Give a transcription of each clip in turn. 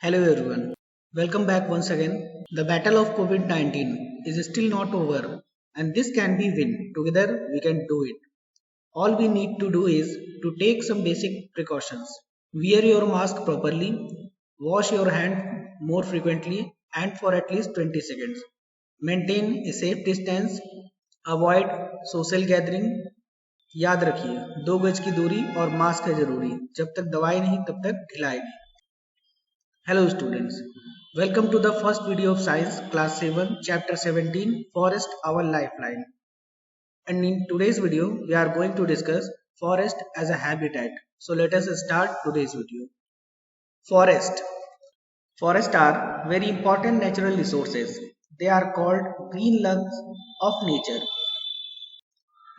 Hello everyone. Welcome back once again. The battle of COVID-19 is still not over and this can be win. Together we can do it. All we need to do is to take some basic precautions. Wear your mask properly, wash your hand more frequently and for at least 20 seconds. Maintain a safe distance, avoid social gathering. याद रखिए 2 गज की दूरी और mask है जरूरी जब तक दवाई नहीं तब तक ढिलाई नहीं. Hello students, welcome to the first video of science class 7 chapter 17 forest our lifeline, and in today's video we are going to discuss forest as a habitat. So let us start today's video. Forest. Forests are very important natural resources. They are called green lungs of nature.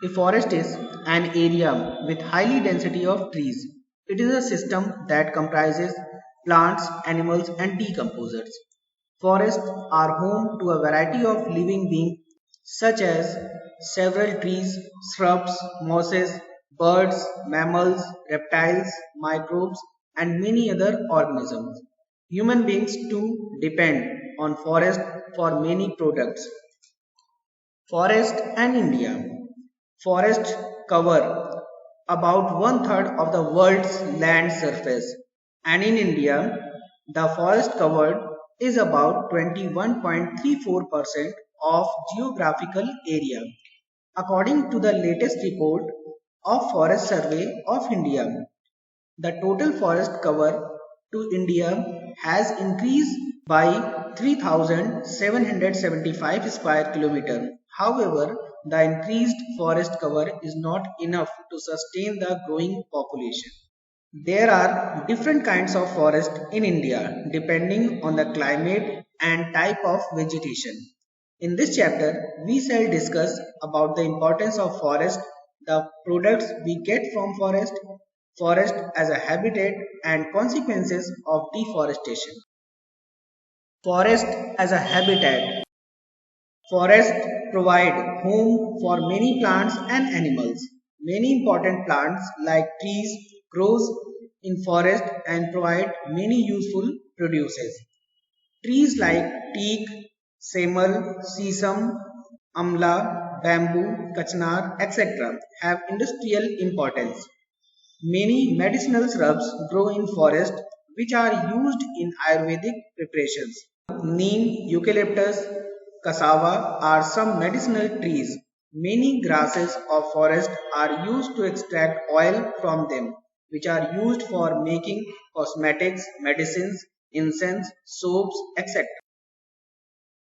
A forest is an area with highly density of trees. It is a system that comprises plants, animals and decomposers. Forests are home to a variety of living beings such as several trees, shrubs, mosses, birds, mammals, reptiles, microbes and many other organisms. Human beings too depend on forest for many products. Forest and India. Forests cover about one third of the world's land surface, and in India, the forest covered is about 21.34% of geographical area. According to the latest report of Forest Survey of India, the total forest cover to India has increased by 3,775 square kilometer. However, the increased forest cover is not enough to sustain the growing population. There are different kinds of forest in India depending on the climate and type of vegetation. In this chapter, we shall discuss about the importance of forest, the products we get from forest as a habitat and consequences of deforestation. Forest as a habitat. Forests provide home for many plants and animals. Many important plants like trees grows in forest and provide many useful produces. Trees like teak, semal, sesame, amla, bamboo, kachnar, etc. have industrial importance. Many medicinal shrubs grow in forest which are used in Ayurvedic preparations. Neem, eucalyptus, cassava are some medicinal trees. Many grasses of forest are used to extract oil from them, which are used for making cosmetics, medicines, incense, soaps, etc.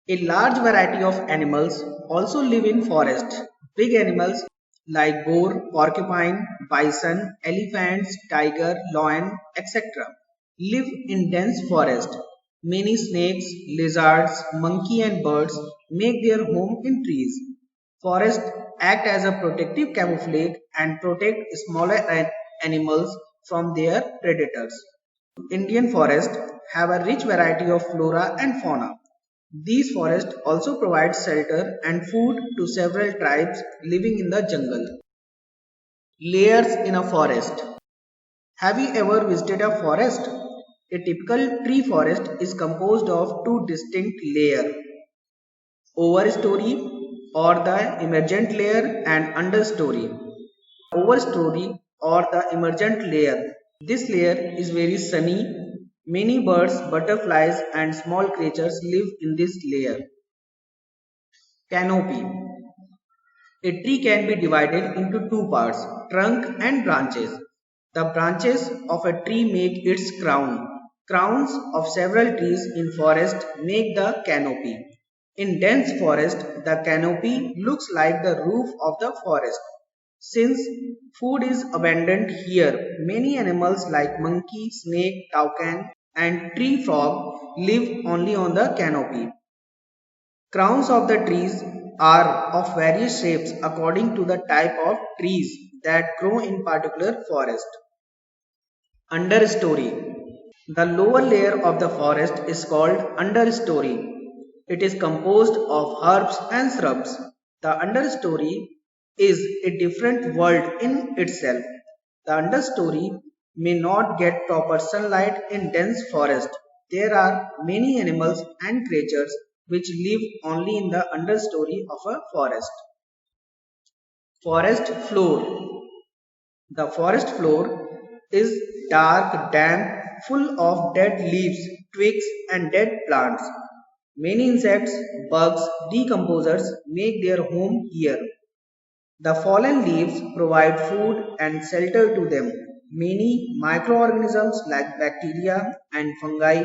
A large variety of animals also live in forest. Big animals like boar, porcupine, bison, elephants, tiger, lion, etc. live in dense forest. Many snakes, lizards, monkey and birds make their home in trees. Forests act as a protective camouflage and protect smaller animals from their predators. Indian forests have a rich variety of flora and fauna. These forests also provide shelter and food to several tribes living in the jungle. Layers in a forest. Have you ever visited a forest? A typical tree forest is composed of two distinct layers, overstory or the emergent layer and understory. Overstory or the emergent layer. This layer is very sunny. Many birds, butterflies and small creatures live in this layer. Canopy. A tree can be divided into two parts, trunk and branches. The branches of a tree make its crown. Crowns of several trees in forest make the canopy. In dense forest, the canopy looks like the roof of the forest. Since food is abundant here, many animals like monkey, snake, toucan and tree frog live only on the canopy. Crowns of the trees are of various shapes according to the type of trees that grow in particular forest. Understory. The lower layer of the forest is called understory. It is composed of herbs and shrubs. The understory is a different world in itself. The understory may not get proper sunlight in dense forest. there are many animals and creatures which live only in the understory of a forest. Forest floor. The forest floor is dark, damp, full of dead leaves, twigs, and dead plants. Many insects, bugs, decomposers make their home here. The fallen leaves provide food and shelter to them. Many microorganisms like bacteria and fungi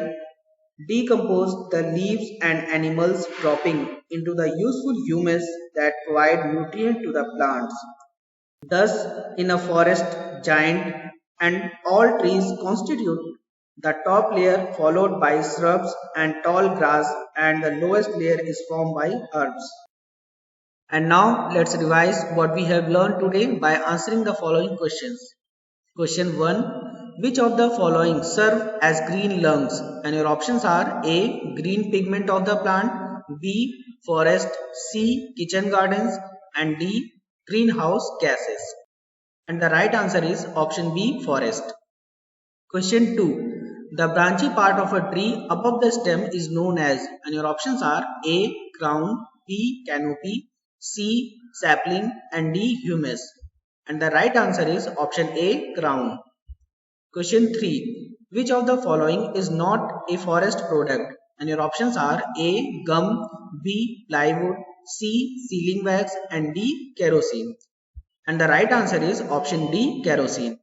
decompose the leaves and animals dropping into the useful humus that provide nutrient to the plants. Thus, in a forest, giant and all trees constitute the top layer followed by shrubs and tall grass, and the lowest layer is formed by herbs. And now let's revise what we have learned today by answering the following questions. Question 1. Which of the following serve as green lungs? And your options are A. Green pigment of the plant, B. Forest, C. Kitchen gardens, and D. Greenhouse gases. And the right answer is option B. Forest. Question 2. The branchy part of a tree above the stem is known as, and your options are A. Crown, B. Canopy, C. Sapling, and D. Humus. And the right answer is option A. Crown. Question 3. Which of the following is not a forest product? And your options are A. Gum, B. Plywood, C. Sealing wax, and D. Kerosene. And the right answer is option D. Kerosene.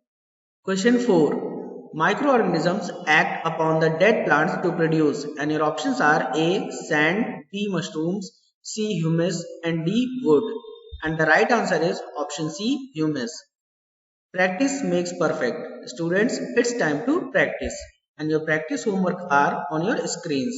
Question 4. Microorganisms act upon the dead plants to produce, and your options are A. Sand, B. Mushrooms, C. Humus, and D. Wood. And the right answer is option C. Humus. Practice makes perfect. Students, it's time to practice. And your practice homework are on your screens.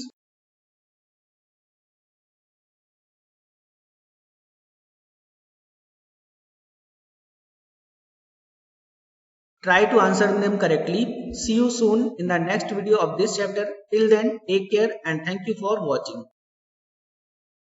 Try to answer them correctly. See you soon in the next video of this chapter. Till then, take care and thank you for watching.